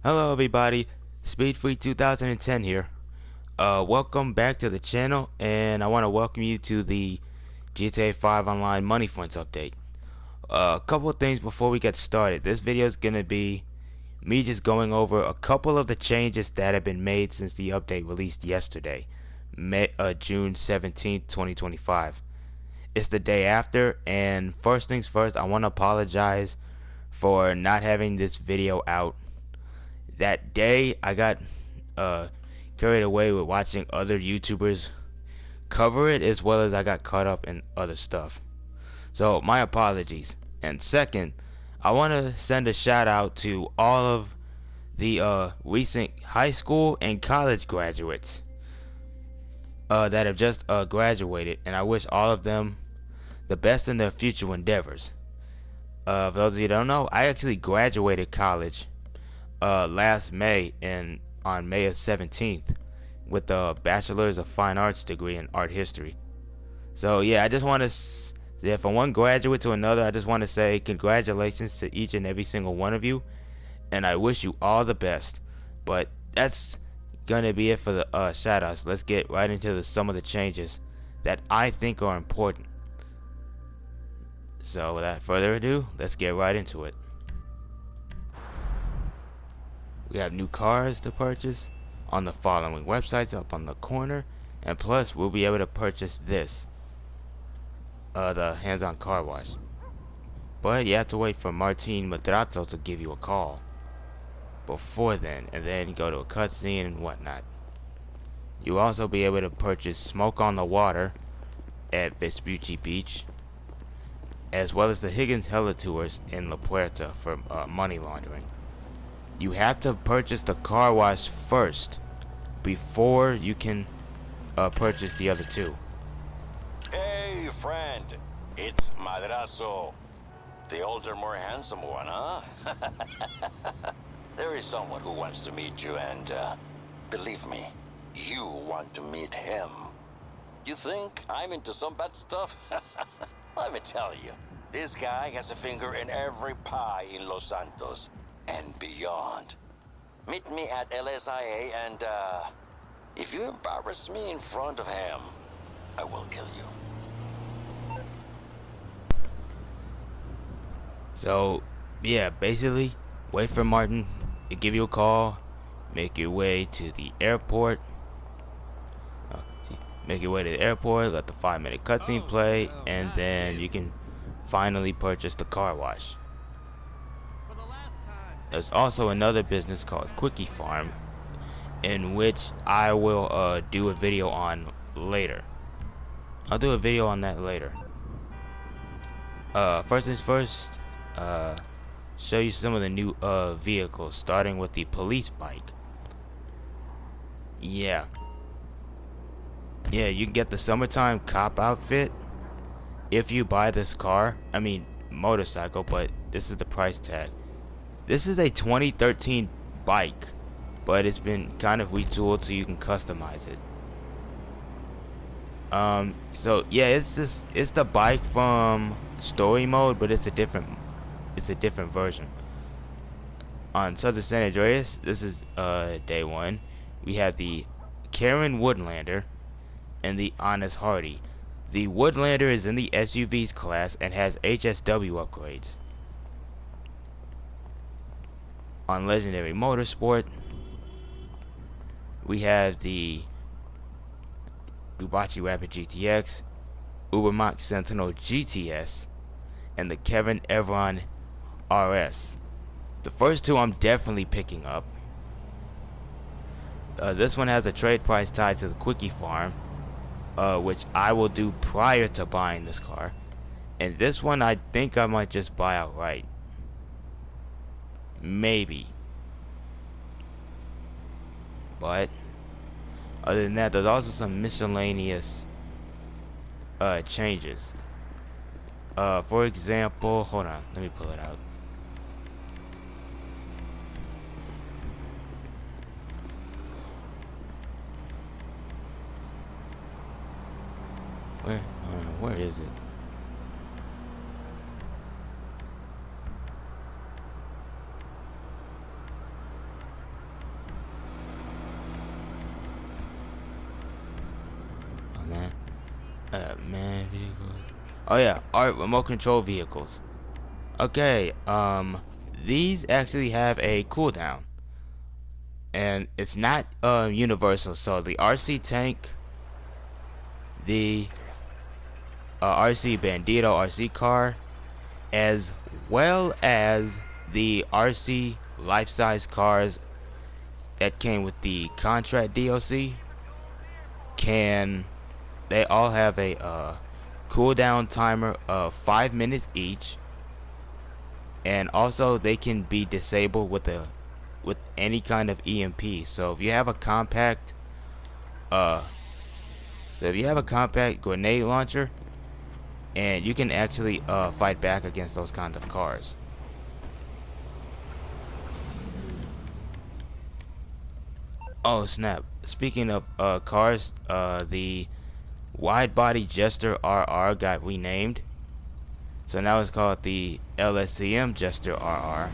Hello everybody, Speedfree 2010 here. Welcome back to the channel, and I want to welcome you to the GTA 5 Online Money Fronts update. A couple of things before we get started. This video is going to be me just going over a couple of the changes that have been made since the update released yesterday, June 17th, 2025. It's the day after, and first things first, I want to apologize for not having this video out that day. I got uh, carried away with watching other YouTubers cover it, as well as I got caught up in other stuff. So my apologies. And second, I want to send a shout out to all of the recent high school and college graduates that have just graduated, and I wish all of them the best in their future endeavors. For those of you who don't know, I actually graduated college last May, and on May 17th, with a Bachelor's of Fine Arts degree in Art History. So yeah, I just want to, yeah, from one graduate to another, I just want to say congratulations to each and every single one of you, and I wish you all the best. But that's gonna be it for the shoutouts. Let's get right into some of the changes that I think are important. So without further ado, let's get right into it. We have new cars to purchase on the following websites up on the corner, and plus we'll be able to purchase this, the hands-on car wash. But you have to wait for Martin Madrazo to give you a call before then, and then go to a cutscene and whatnot. You'll also be able to purchase Smoke on the Water at Vespucci Beach, as well as the Higgins Hella Tours in La Puerta for money laundering. You have to purchase the car wash first before you can purchase the other two. Hey, friend. It's Madrazo. The older, more handsome one, huh? There is someone who wants to meet you, and believe me, you want to meet him. You think I'm into some bad stuff? Let me tell you, this guy has a finger in every pie in Los Santos and beyond. Meet me at LSIA, and if you embarrass me in front of him, I will kill you. So yeah, basically wait for Martin to give you a call, make your way to the airport, let the 5-minute cutscene play, and then you can finally purchase the car wash. There's also another business called Quickie Farm, in which I will do a video on later. I'll do a video on that later. First things first, show you some of the new vehicles, starting with the police bike. Yeah, you can get the summertime cop outfit if you buy this car. I mean motorcycle, but this is the price tag. This is a 2013 bike, but it's been kind of retooled so you can customize it. So yeah, it's the bike from story mode, but it's a different version. On Southern San Andreas, this is day one. We have the Karen Woodlander and the Honest Hardy. The Woodlander is in the SUVs class and has HSW upgrades. On Legendary Motorsport, we have the Dubachi Rapid GTX, Ubermax Sentinel GTS, and the Kevin Evron RS. The first two I'm definitely picking up. This one has a trade price tied to the Quickie Farm, which I will do prior to buying this car. And this one I think I might just buy outright. Maybe. But other than that, there's also some miscellaneous changes. For example, hold on, let me pull it out. Where is it? Oh yeah, art remote control vehicles. Okay, these actually have a cooldown, and it's not universal. So the RC tank, the RC Bandito RC car, as well as the RC life-size cars that came with the contract DLC, can they all have a cooldown timer of 5 minutes each, and also they can be disabled with any kind of EMP. So if you have a compact uh grenade launcher, and you can actually fight back against those kinds of cars. Oh snap! Speaking of cars, the wide body Jester RR got renamed, so now it's called the LSCM Jester RR,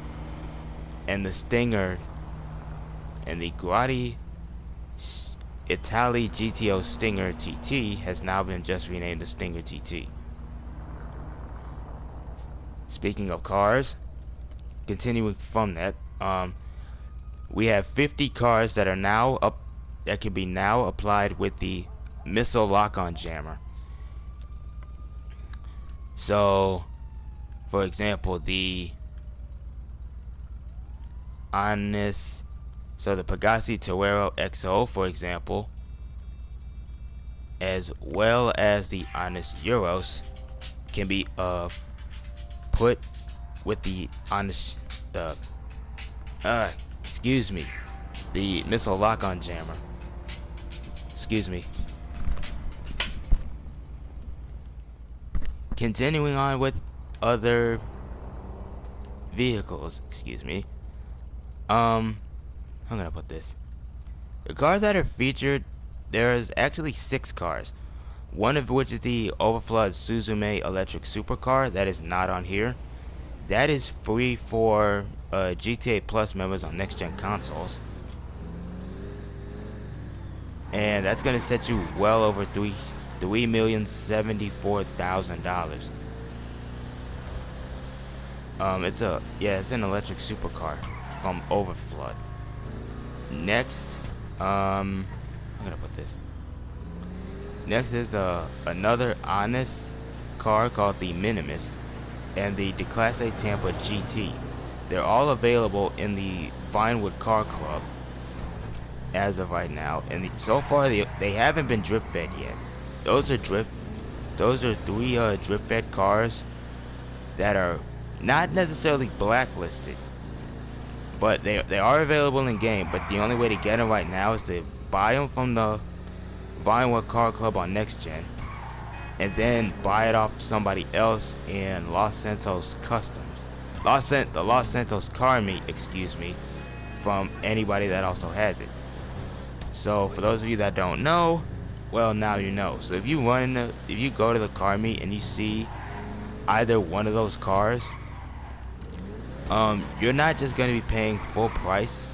and the Stinger and the Guardi Italy GTO Stinger TT has now been just renamed the Stinger TT. Speaking of cars, continuing from that, we have 50 cars that are now up that can be now applied with the missile lock-on jammer. So, for example, the Honest, so the Pagasi Torero XO, for example, as well as the Honest Euros, can be put with the Honest the uh excuse me, the missile lock-on jammer. Excuse me. Continuing on with other vehicles, excuse me. I'm gonna put this. The cars that are featured, there's actually 6 cars. One of which is the overflood Suzume electric supercar that is not on here. That is free for GTA Plus members on next gen consoles. And that's gonna set you well over $3,074,000. It's an electric supercar from Overflood. Next, I'm gonna put this. Next is another honest car called the Minimus and the Class A Tampa GT. They're all available in the Vinewood Car Club as of right now, and so far they haven't been drip fed yet. Those are 3 drip fed cars that are not necessarily blacklisted, but they are available in game. But the only way to get them right now is to buy them from the Vinewood Car Club on next gen, and then buy it off somebody else in Los Santos Customs. The Los Santos car meet, excuse me, from anybody that also has it. So for those of you that don't know, well, now you know. So if you go to the car meet and you see either one of those cars, you're not just going to be paying full price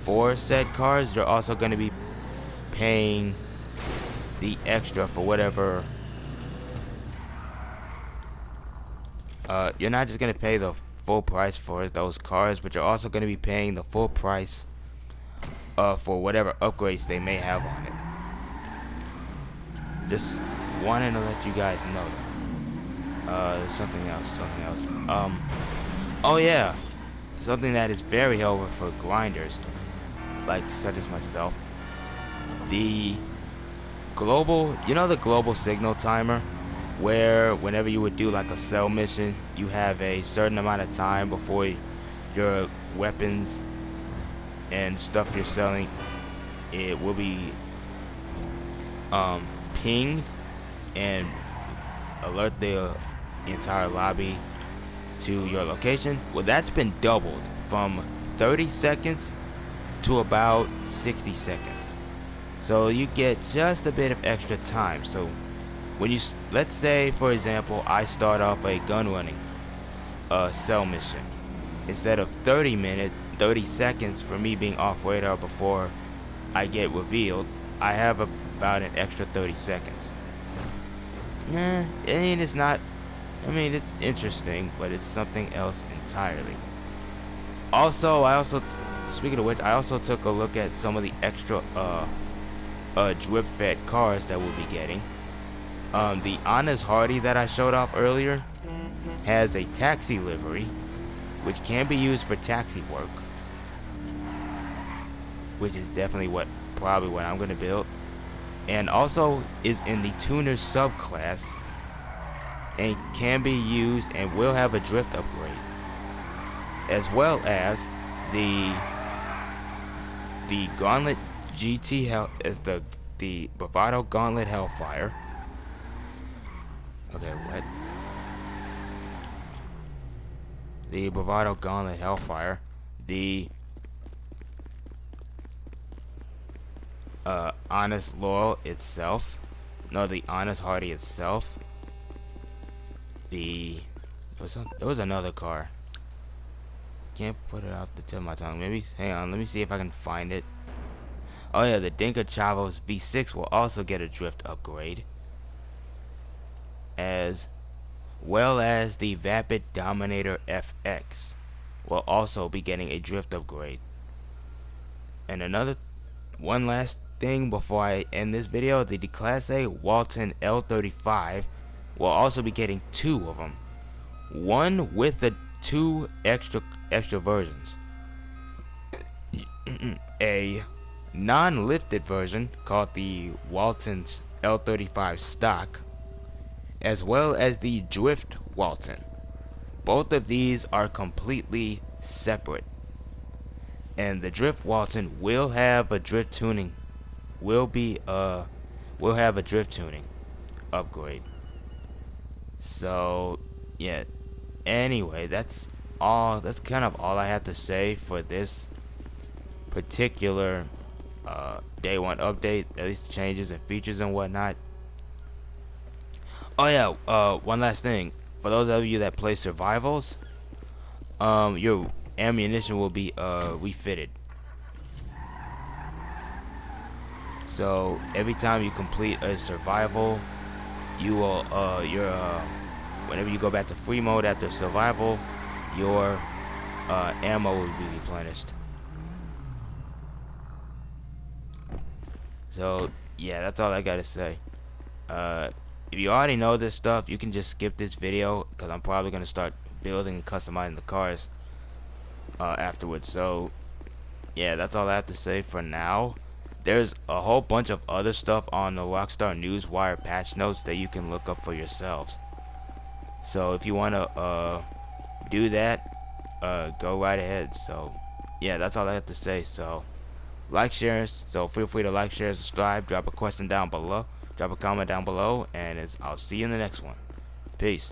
for said cars. You're also going to be paying the extra for whatever. You're not just going to pay the full price for those cars, but you're also going to be paying the full price for whatever upgrades they may have on it. Just wanted to let you guys know that. Something else. Oh yeah, something that is very helpful for grinders, like such as myself. The global signal timer, where whenever you would do like a cell mission, you have a certain amount of time before your weapons and stuff you're selling, it will be pinged and alert the entire lobby to your location. Well, that's been doubled from 30 seconds to about 60 seconds. So you get just a bit of extra time. So when let's say for example I start off a gun running cell mission, instead of 30 seconds for me being off radar before I get revealed, I have about an extra 30 seconds. Nah, I mean, it's not. I mean, it's interesting, but it's something else entirely. Also, speaking of which, I also took a look at some of the extra drip fed cars that we'll be getting. The Honest Hardy that I showed off earlier has a taxi livery, which can be used for taxi work, which is definitely probably what I'm gonna build. And also is in the tuner subclass and can be used and will have a drift upgrade, as well as the Gauntlet GT Hell as the Bravado Gauntlet Hellfire. Okay, what? The Bravado Gauntlet Hellfire, the Honest Laurel itself, no, the Honest Hardy itself, the there was another car. Can't put it out the tip of my tongue. Maybe hang on, let me see if I can find it. Oh yeah, the Dinka Chavos V6 will also get a drift upgrade, as well as the Vapid Dominator FX will also be getting a drift upgrade. And one last thing before I end this video, the Class A Walton L35 will also be getting two of them. One with the two extra versions. A non-lifted version called the Walton's L35 stock, as well as the Drift Walton. Both of these are completely separate, and the Drift Walton will have a drift tuning will have a drift tuning upgrade. So yeah, anyway, that's kind of all I have to say for this particular day one update, at least changes and features and whatnot. Oh yeah, one last thing. For those of you that play survivals, your ammunition will be refitted. So every time you complete a survival, you will whenever you go back to free mode after survival, your ammo will be replenished. So yeah, that's all I gotta say. If you already know this stuff, you can just skip this video, because I'm probably gonna start building and customizing the cars afterwards. So yeah, that's all I have to say for now. There's a whole bunch of other stuff on the Rockstar Newswire patch notes that you can look up for yourselves. So if you want to do that, go right ahead. So yeah, that's all I have to say. So so feel free to like, share, subscribe, drop a question down below, drop a comment down below, and I'll see you in the next one. Peace.